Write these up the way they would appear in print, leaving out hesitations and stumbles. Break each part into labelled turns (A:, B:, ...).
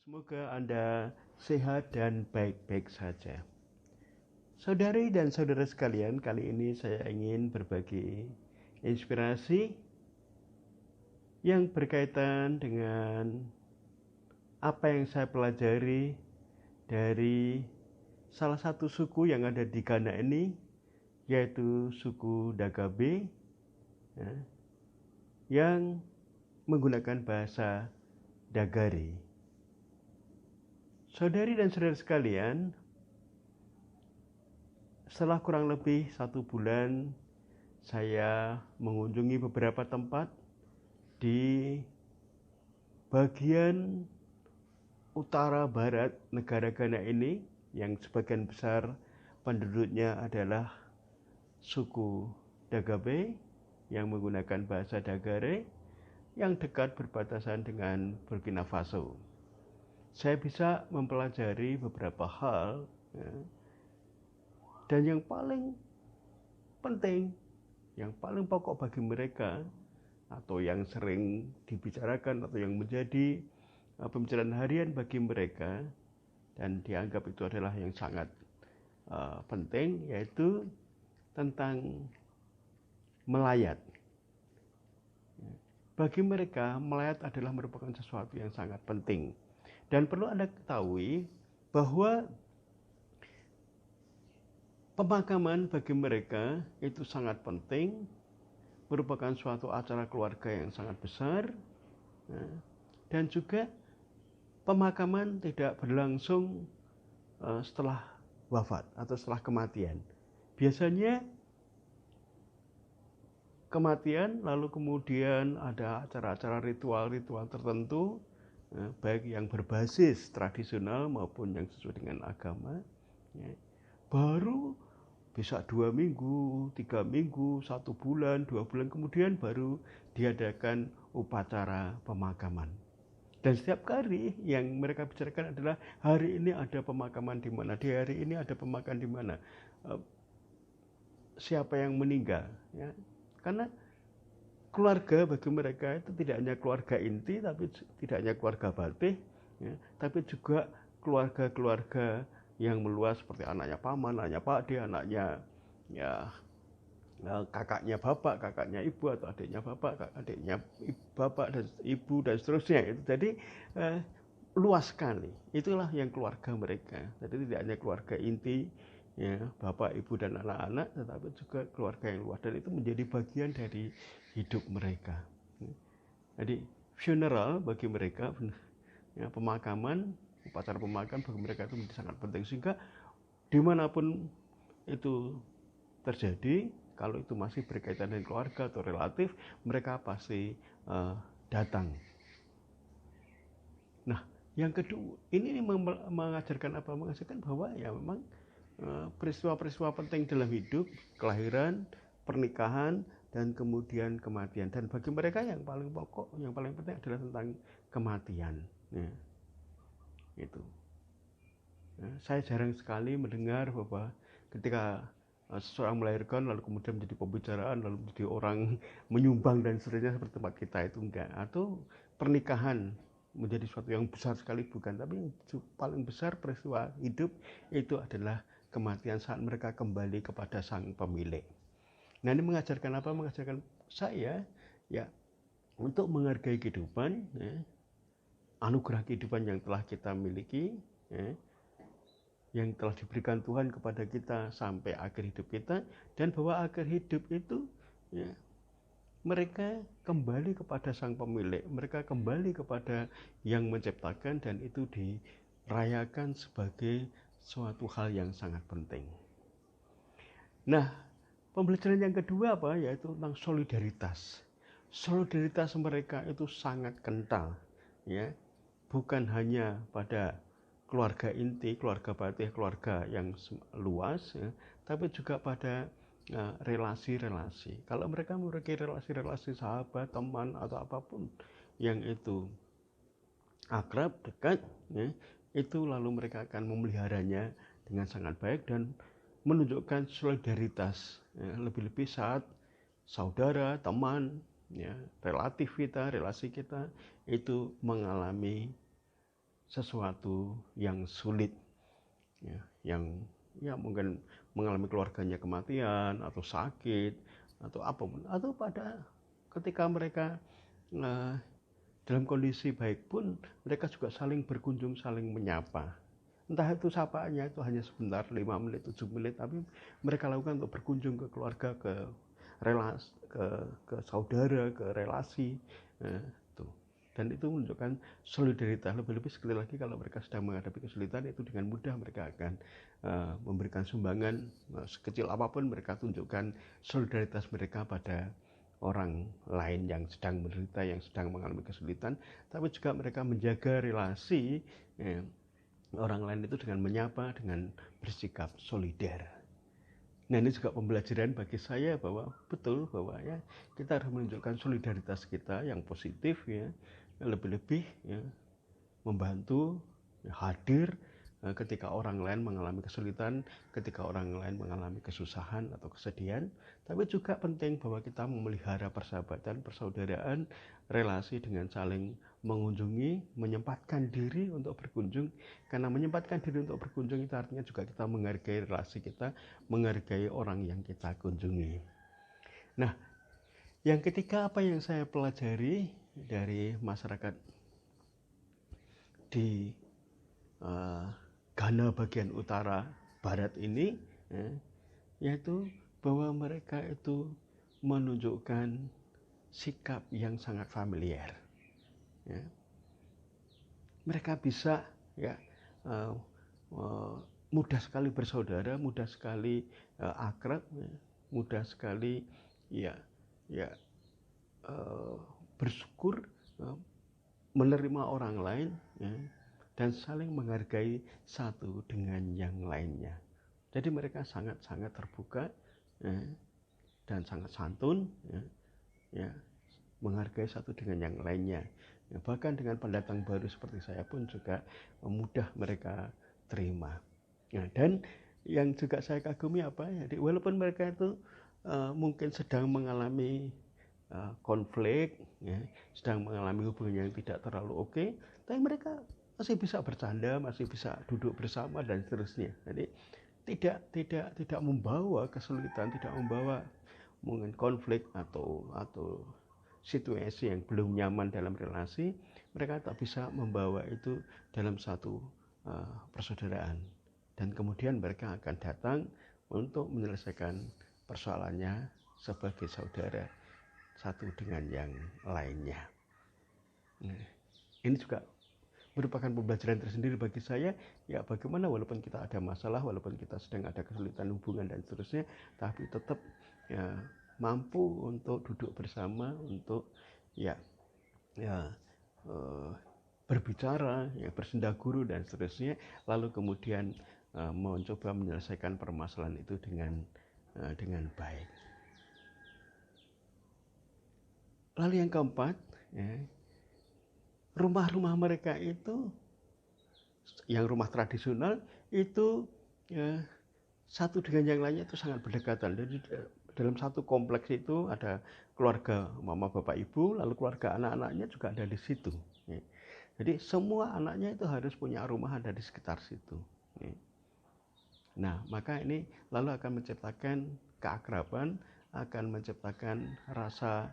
A: Semoga Anda sehat dan baik-baik saja. Saudari dan saudara sekalian, kali ini saya ingin berbagi inspirasi yang berkaitan dengan apa yang saya pelajari dari salah satu suku yang ada di Ghana ini, yaitu suku Dagabe, yang menggunakan bahasa Dagare. Saudari dan saudara sekalian, setelah kurang lebih 1 bulan saya mengunjungi beberapa tempat di bagian utara barat negara Ghana ini, yang sebagian besar penduduknya adalah suku Dagabe yang menggunakan bahasa Dagare, yang dekat berbatasan dengan Burkina Faso. Saya bisa mempelajari beberapa hal, dan yang paling penting, yang paling pokok bagi mereka, atau yang sering dibicarakan atau yang menjadi pembicaraan harian bagi mereka dan dianggap itu adalah yang sangat penting, yaitu tentang melayat. Bagi mereka, melayat adalah merupakan sesuatu yang sangat penting. Dan perlu Anda ketahui bahwa pemakaman bagi mereka itu sangat penting, merupakan suatu acara keluarga yang sangat besar, dan juga pemakaman tidak berlangsung setelah wafat atau setelah kematian. Biasanya kematian lalu kemudian ada acara-acara ritual-ritual tertentu, baik yang berbasis tradisional maupun yang sesuai dengan agama, baru bisa 2 minggu, 3 minggu, 1 bulan, 2 bulan kemudian baru diadakan upacara pemakaman. Dan setiap kali yang mereka bicarakan adalah hari ini ada pemakaman di mana, di hari ini ada pemakaman di mana, siapa yang meninggal, ya. Karena keluarga bagi mereka itu tidak hanya keluarga inti, tapi tidak hanya keluarga batin, ya, tapi juga keluarga-keluarga yang meluas seperti anaknya paman, anaknya pakde, anaknya kakaknya bapak, kakaknya ibu, atau adiknya bapak, adiknya bapak dan ibu dan seterusnya. Jadi luas sekali. Itulah yang keluarga mereka. Jadi tidak hanya keluarga inti, ya, bapak, ibu dan anak-anak, tetapi juga keluarga yang luas, dan itu menjadi bagian dari hidup mereka. Jadi funeral bagi mereka, ya, pemakaman, upacara pemakaman bagi mereka itu menjadi sangat penting, sehingga dimanapun itu terjadi, kalau itu masih berkaitan dengan keluarga atau relatif, mereka pasti datang. Nah, yang kedua, ini mengajarkan apa? Mengajarkan bahwa ya memang peristiwa-peristiwa penting dalam hidup, kelahiran, pernikahan, dan kemudian kematian. Dan bagi mereka yang paling pokok, yang paling penting adalah tentang kematian. Ya, itu. Ya, saya jarang sekali mendengar bahwa ketika seseorang melahirkan lalu kemudian menjadi pembicaraan, lalu menjadi orang menyumbang dan seterusnya seperti tempat kita, itu enggak. Atau pernikahan menjadi sesuatu yang besar sekali, bukan. Tapi yang paling besar peristiwa hidup itu adalah kematian, saat mereka kembali kepada sang pemilik. Nah, ini mengajarkan apa? Mengajarkan saya, ya, untuk menghargai kehidupan, ya, anugerah kehidupan yang telah kita miliki, ya, yang telah diberikan Tuhan kepada kita sampai akhir hidup kita, dan bahwa akhir hidup itu, ya, mereka kembali kepada sang pemilik, mereka kembali kepada yang menciptakan, dan itu dirayakan sebagai suatu hal yang sangat penting. Nah, pembelajaran yang kedua apa? Yaitu tentang solidaritas. Solidaritas mereka itu sangat kental, ya, bukan hanya pada keluarga inti, keluarga batin, keluarga yang luas, ya, tapi juga pada relasi-relasi. Kalau mereka memiliki relasi-relasi sahabat, teman, atau apapun yang itu akrab, dekat, ya, itu lalu mereka akan memeliharanya dengan sangat baik dan menunjukkan solidaritas, ya, lebih-lebih saat saudara, teman, ya, relatif kita, relasi kita itu mengalami sesuatu yang sulit, ya, yang ya mungkin mengalami keluarganya kematian atau sakit atau apapun, atau pada ketika mereka dalam kondisi baik pun mereka juga saling berkunjung, saling menyapa. Entah itu sapaannya itu hanya sebentar, 5 menit, 7 menit, tapi mereka lakukan untuk berkunjung ke keluarga, ke relasi, ke saudara, ke relasi. Tuh. Dan itu menunjukkan solidaritas. Lebih-lebih sekali lagi kalau mereka sedang menghadapi kesulitan, itu dengan mudah mereka akan memberikan sumbangan sekecil apapun. Mereka tunjukkan solidaritas mereka pada orang lain yang sedang menderita, yang sedang mengalami kesulitan. Tapi juga mereka menjaga relasi orang lain itu dengan menyapa, dengan bersikap solider. Nah, ini juga pembelajaran bagi saya bahwa betul bahwa ya kita harus menunjukkan solidaritas kita yang positif, ya, lebih-lebih ya, membantu, ya, hadir ketika orang lain mengalami kesulitan, ketika orang lain mengalami kesusahan atau kesedihan. Tapi juga penting bahwa kita memelihara persahabatan, persaudaraan, relasi dengan saling mengunjungi, menyempatkan diri untuk berkunjung. Karena menyempatkan diri untuk berkunjung itu artinya juga kita menghargai relasi kita, menghargai orang yang kita kunjungi. Nah, yang ketiga, apa yang saya pelajari dari masyarakat di Ghana bagian utara barat ini, ya, yaitu bahwa mereka itu menunjukkan sikap yang sangat familiar. Ya. Mereka bisa ya mudah sekali bersaudara, mudah sekali akrab, ya, mudah sekali ya bersyukur, menerima orang lain, ya, dan saling menghargai satu dengan yang lainnya. Jadi mereka sangat-sangat terbuka, ya, dan sangat santun, ya, menghargai satu dengan yang lainnya. Ya, bahkan dengan pendatang baru seperti saya pun juga mudah mereka terima. Nah, dan yang juga saya kagumi apa ya, walaupun mereka itu mungkin sedang mengalami konflik, ya, sedang mengalami hubungan yang tidak terlalu oke, tapi mereka masih bisa bercanda, masih bisa duduk bersama dan seterusnya. Jadi tidak membawa kesulitan, tidak membawa mungkin konflik atau situasi yang belum nyaman dalam relasi. Mereka tak bisa membawa itu dalam satu persaudaraan, dan kemudian mereka akan datang untuk menyelesaikan persoalannya sebagai saudara satu dengan yang lainnya. Nah, ini juga merupakan pembelajaran tersendiri bagi saya, ya, bagaimana walaupun kita ada masalah, walaupun kita sedang ada kesulitan hubungan dan seterusnya, tapi tetap ya mampu untuk duduk bersama, untuk berbicara, ya, bersendaguru dan seterusnya, lalu kemudian mencoba menyelesaikan permasalahan itu dengan baik. Lalu yang keempat, ya, rumah-rumah mereka itu, yang rumah tradisional itu, ya, satu dengan yang lainnya itu sangat berdekatan. Jadi dalam satu kompleks itu ada keluarga mama bapak ibu, lalu keluarga anak-anaknya juga ada di situ. Ya. Jadi semua anaknya itu harus punya rumah ada di sekitar situ. Ya. Nah, maka ini lalu akan menciptakan keakraban, akan menciptakan rasa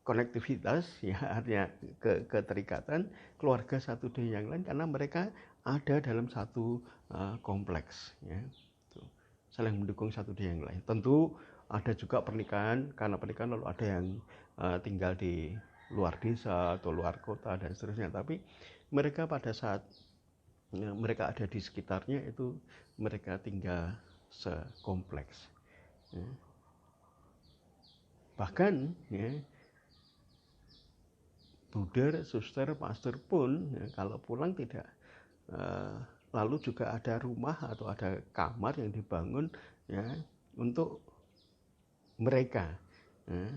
A: konektivitas, ya, artinya keterikatan keluarga satu dengan yang lain karena mereka ada dalam satu kompleks, ya, saling mendukung satu dengan yang lain. Tentu ada juga pernikahan, karena pernikahan lalu ada yang tinggal di luar desa atau luar kota dan seterusnya, tapi mereka pada saat mereka ada di sekitarnya itu mereka tinggal sekompleks, ya. Bahkan, ya, bruder, suster, pastor pun, ya, kalau pulang tidak lalu juga ada rumah atau ada kamar yang dibangun, ya, untuk mereka, ya,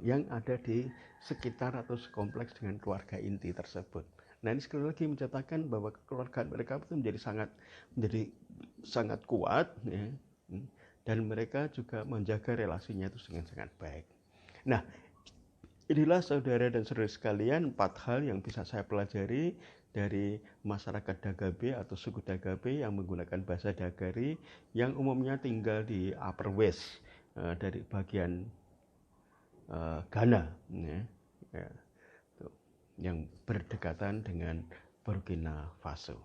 A: yang ada di sekitar atau sekompleks dengan keluarga inti tersebut. Nah, ini sekali lagi mencatatkan bahwa kekeluargaan mereka itu menjadi sangat kuat, ya, dan mereka juga menjaga relasinya itu dengan sangat baik. Nah, inilah saudara dan saudari sekalian 4 hal yang bisa saya pelajari dari masyarakat Dagabe atau suku Dagabe yang menggunakan bahasa Dagari yang umumnya tinggal di Upper West dari bagian Ghana ya, yang berdekatan dengan Burkina Faso.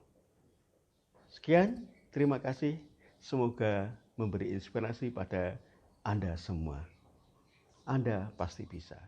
A: Sekian, terima kasih. Semoga memberi inspirasi pada Anda semua. Anda pasti bisa.